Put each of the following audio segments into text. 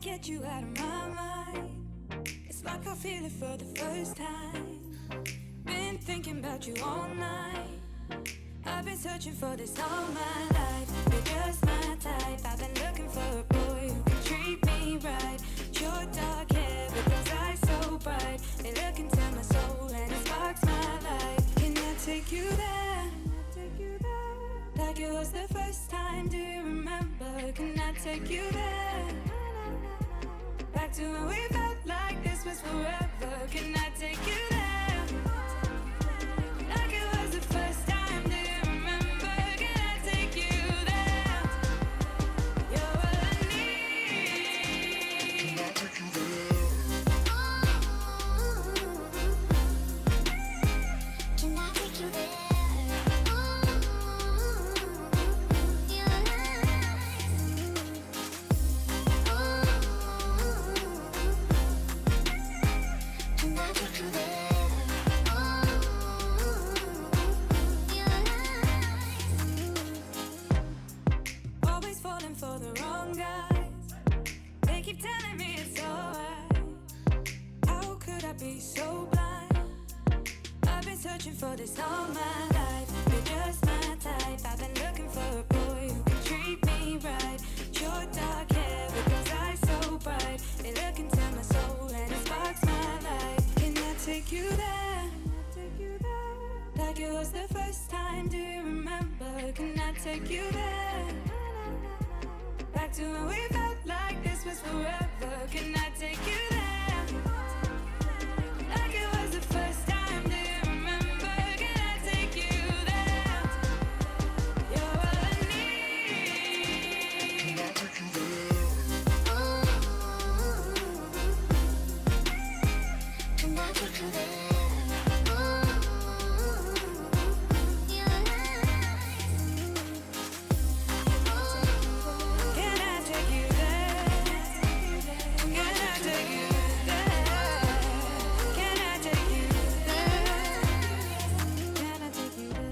get you out of my mind. It's like I feel it for the first time. Been thinking about you all night. I've been searching for this all my life. You're just my type. I've been looking for a boy who can treat me right. Your dark hair with those eyes so bright. They look into my soul and it sparks my life. Can I take you there? Like it was the first time, do you remember? Can I take you there? Back to when we felt like this was forever. Can I take you there? Like it was the first time, do you remember? Can I take you there? You're all I need. Can I take you there? Can I take you there? Always falling for the wrong guys. They keep telling me it's alright. How could I be so blind? I've been searching for this all my life. You're just my type. I've been looking for a boy who can treat me right. Your dark hair with those eyes so bright. They look into my soul and it sparks my life. Can I take you there? Like it was the first time, do you remember? Can I take you there? Back to when we felt like this was forever. Can I take you there? Like it was the first time, do you remember? Can I take you there? You're all I need. Can I take you there? Can I take you there? Can I take you there? Can I take you there? Can I take you there? Can I take you there?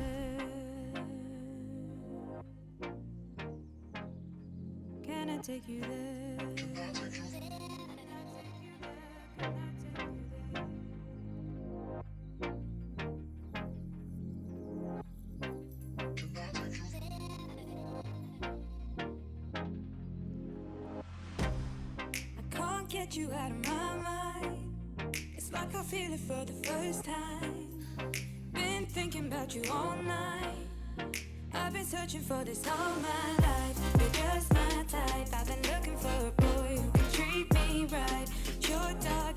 Can I take you there? I can't get you out of my mind. It's like I feel it for the first time. Been thinking about you all night. I've been searching for this all my life. You're just my type. I've been looking for a boy who can treat me right. Your dark